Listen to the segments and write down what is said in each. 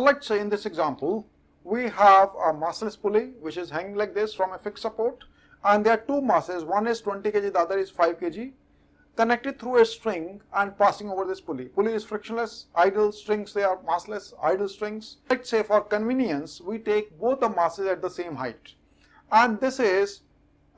let's say in this example, we have a massless pulley which is hanging like this from a fixed support, and there are two masses, one is 20 kg, the other is 5 kg, connected through a string and passing over this pulley. Pulley is frictionless, idle strings, they are massless, idle strings. Let's say for convenience, we take both the masses at the same height. And this is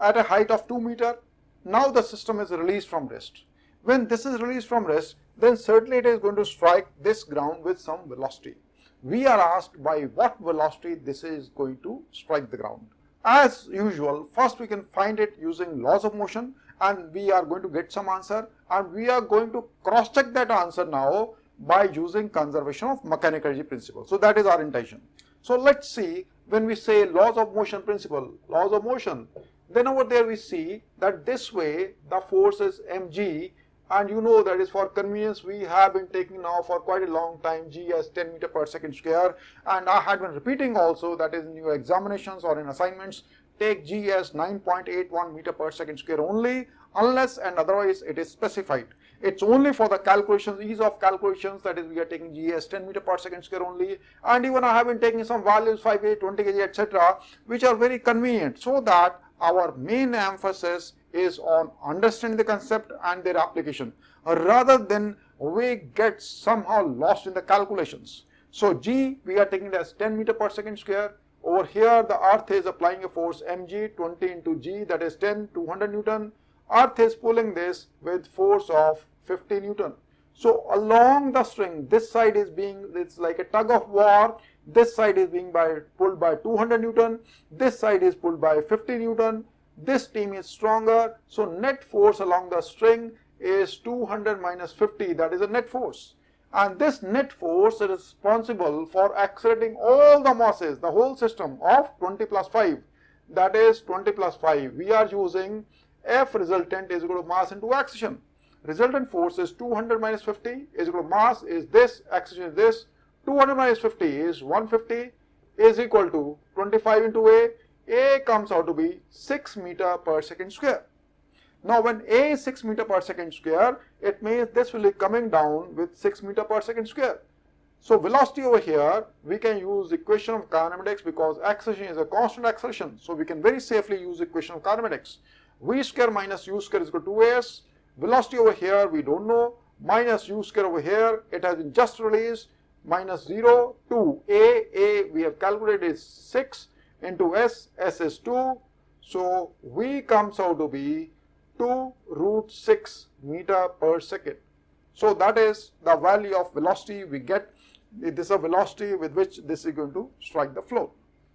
at a height of 2 meters. Now the system is released from rest. When this is released from rest, then certainly it is going to strike this ground with some velocity. We are asked by what velocity this is going to strike the ground. As usual, first we can find it using laws of motion, and we are going to get some answer, and we are going to cross check that answer now by using conservation of mechanical energy principle. So that is our intention. So let's see, when we say laws of motion principle, laws of motion, then over there we see that this way the force is mg, and you know that is for convenience we have been taking now for quite a long time g as 10 meter per second square, and I had been repeating also, that is in your examinations or in assignments, take g as 9.81 meter per second square only, unless and otherwise it is specified. It's only for the calculations, ease of calculations, that is we are taking g as 10 meter per second square only, and even I have been taking some values 5 kg, 20 kg, etc., which are very convenient, so that our main emphasis is on understanding the concept and their application, rather than we get somehow lost in the calculations. So g, we are taking it as 10 meter per second square. Over here the earth is applying a force mg, 20 into g, that is 10, 200 Newton. Earth is pulling this with force of 50 Newton. So along the string, this side is being, it's like a tug of war, this side is being pulled by 200 Newton, this side is pulled by 50 Newton, this team is stronger, so net force along the string is 200 minus 50, that is a net force. And this net force is responsible for accelerating all the masses, the whole system of 20 plus 5, that is 20 plus 5. We are using F resultant is equal to mass into acceleration. Resultant force is 200 minus 50 is equal to mass is this, acceleration is this, 200 minus 50 is 150 is equal to 25 into A comes out to be 6 meter per second square. Now when A is 6 meter per second square, it means this will be coming down with 6 meter per second square. So velocity over here, we can use equation of kinematics, because acceleration is a constant acceleration. So we can very safely use equation of kinematics. V square minus u square is equal to 2as. Velocity over here we don't know, minus u square over here, it has been just released, minus 0 to A we have calculated is 6 into s is 2. So V comes out to be 2 root 6 meter per second. So that is the value of velocity we get. This is a velocity with which this is going to strike the floor.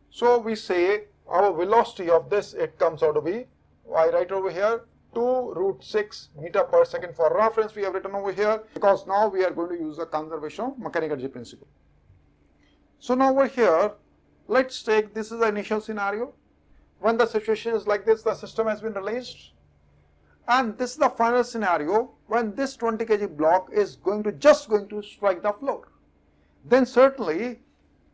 So we say our velocity of this, it comes out to be, I write over here 2 root 6 meter per second. For reference we have written over here, because now we are going to use the conservation of mechanical energy principle. So now over here, let's take, this is the initial scenario. When the situation is like this, the system has been released. And this is the final scenario when this 20 kg block is just going to strike the floor. Then certainly,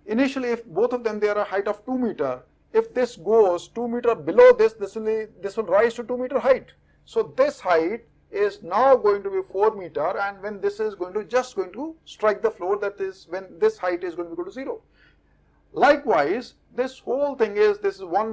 initially if both of them they are a height of 2 meter, if this goes 2 meter below this, this will rise to 2 meter height. So this height is now going to be 4 meter, and when this is just going to strike the floor, that is when this height is going to be equal to 0. Likewise, this whole thing is,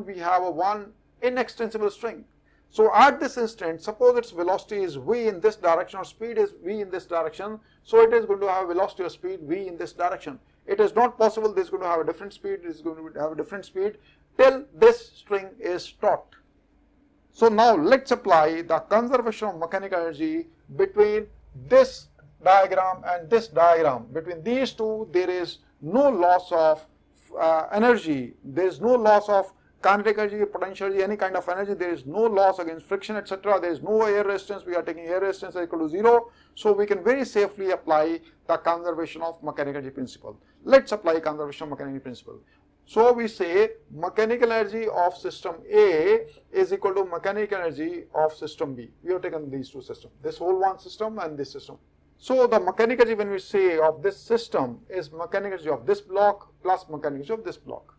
we have a one inextensible string. So at this instant, suppose its velocity is v in this direction or speed is v in this direction, so it is going to have velocity or speed v in this direction. It is not possible this is going to have a different speed, it is going to have a different speed till this string is taut. So now let's apply the conservation of mechanical energy between this diagram and this diagram. Between these two, there is no loss of energy, there is no loss of kinetic energy, potential energy, any kind of energy, there is no loss against friction, etc. There is no air resistance, we are taking air resistance equal to 0. So we can very safely apply the conservation of mechanical energy principle. Let's apply conservation of mechanical energy principle. So we say mechanical energy of system A is equal to mechanical energy of system B. We have taken these two systems, this whole one system and this system. So the mechanical energy when we say of this system is mechanical energy of this block plus mechanical energy of this block.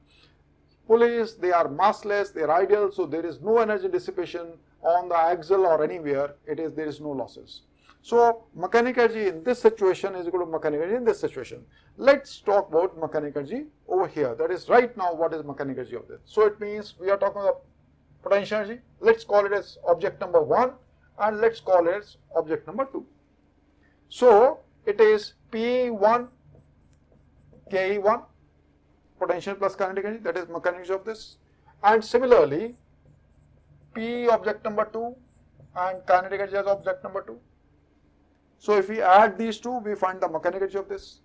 Pulleys, they are massless, they are ideal, so there is no energy dissipation on the axle or anywhere, there is no losses. So mechanical energy in this situation is equal to mechanical energy in this situation. Let's talk about mechanical energy over here. That is right now what is mechanical energy of this. So it means we are talking about potential energy. Let's call it as object number 1 and let's call it as object number 2. So it is P1 Ke1 potential plus kinetic energy, that is mechanical energy of this, and similarly P object number 2 and kinetic energy as object number 2. So if we add these two, we find the mechanical energy of this.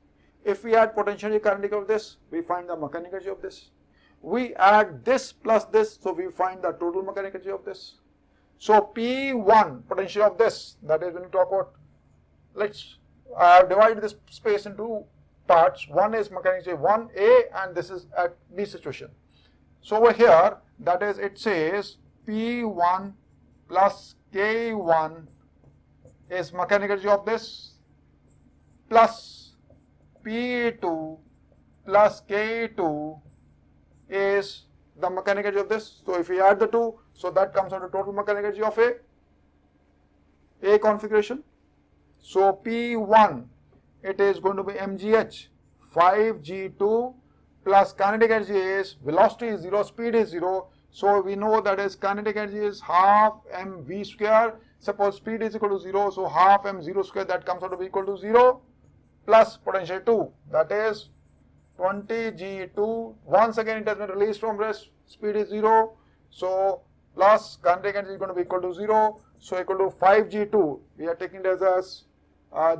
If we add potential energy kinetic of this, we find the mechanical energy of this. We add this plus this, so we find the total mechanical energy of this. So P1 potential of this, that is when you talk about, let's divide this space into parts. One is mechanical energy 1A and this is at B situation. So over here, that is, it says P1 plus K1 is mechanical energy of this plus P2 plus K2 is the mechanical energy of this. So if we add the two, so that comes out to total mechanical energy of A configuration. So P1, it is going to be mgh 5g2 plus kinetic energy is, velocity is 0, speed is 0. So we know that is kinetic energy is half mv square. Suppose speed is equal to 0, so half m0 square, that comes out to be equal to 0 plus potential 2, that is 20g2. Once again it has been released from rest, speed is 0, so plus kinetic energy is going to be equal to 0, so equal to 5g2. We are taking it as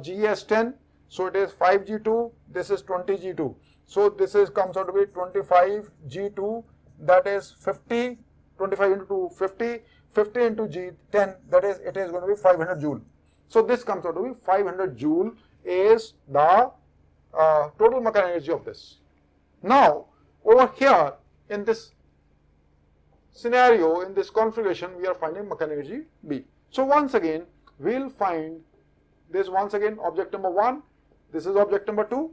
g as 10, so it is 5g2, this is 20g2. So this is comes out to be 25g2, that is 50, 25 into 2, 50, 50 into g 10, that is, it is going to be 500 joule. So this comes out to be 500 joule is the total mechanical energy of this. Now over here in this scenario, in this configuration, we are finding mechanical energy B. So once again we will find this, once again object number 1, this is object number 2,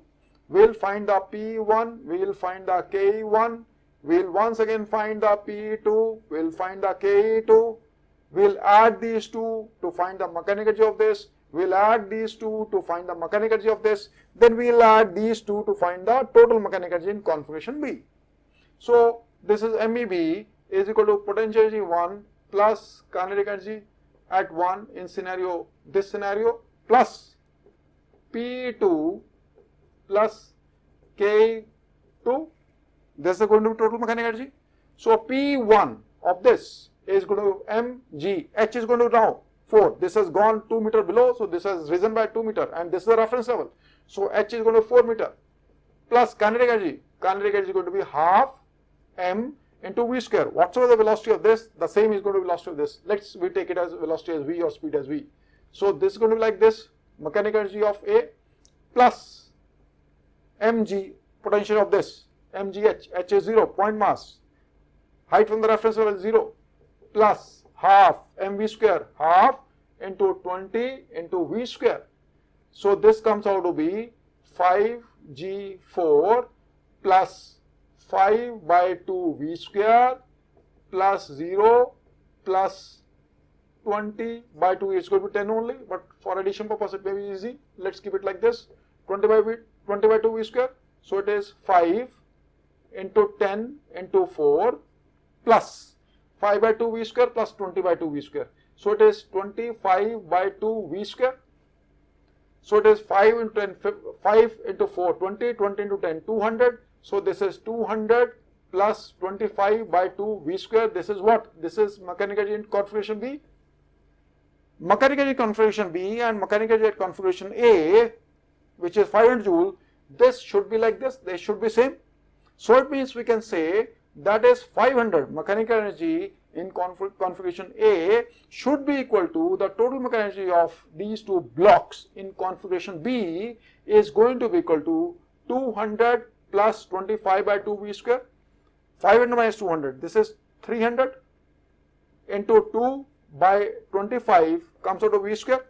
we will find the P1, we will find the K1, we will once again find the P2, we will find the K2, we will add these two to find the mechanical energy of this, we will add these two to find the mechanical energy of this, then we will add these two to find the total mechanical energy in configuration B. So this is MEB is equal to potential energy 1 plus kinetic energy at 1 in scenario, this scenario, plus P2 plus K2, this is going to be total mechanical energy. So P1 of this is going to mg, h is going to now 4, this has gone 2 meter below, so this has risen by 2 meter and this is the reference level. So h is going to 4 meter plus kinetic energy is going to be half m into v square. Whatsoever the velocity of this, the same is going to be velocity of this. We take it as velocity as v or speed as v. So this is going to be like this, mechanical energy of A plus mg, potential of this, mgh, h is 0, point mass, height from the reference level is 0, plus half mv square, half into 20 into v square. So this comes out to be 5g4 plus 5 by 2 v square plus 0 plus 20 by 2 is going to be 10 only, but for addition purpose it may be easy. Let's keep it like this, 20 by 2 v square. So it is 5 into 10 into 4 plus 5 by 2 v square plus 20 by 2 v square. So it is 25 by 2 v square. So it is 5 into 10, 5 into 4, 20, 20 into 10, 200. So this is 200 plus 25 by 2 v square. This is what? This is mechanical energy in configuration B. Mechanical energy configuration B and mechanical energy at configuration A, which is 500 joule, this should be like this, they should be same. So it means we can say that is 500 mechanical energy in configuration A should be equal to the total mechanical energy of these two blocks in configuration B is going to be equal to 200 plus 25 by 2 v square. 500 minus 200, this is 300 into 2 by 25 comes out to v square.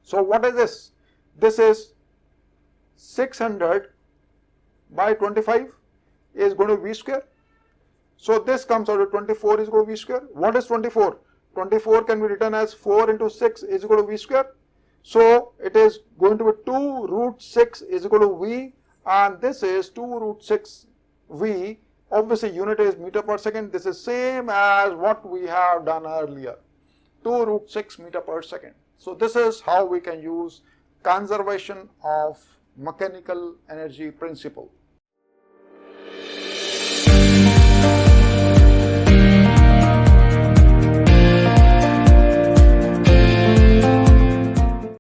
So what is this? This is 600 by 25 is going to be v square. So this comes out to 24 is equal to v square. What is 24? 24 can be written as 4 into 6 is equal to v square. So it is going to be 2 root 6 is equal to V, and this is 2 root 6 V. Obviously unit is meter per second. This is same as what we have done earlier, 2 root 6 meter per second. So this is how we can use conservation of mechanical energy principle.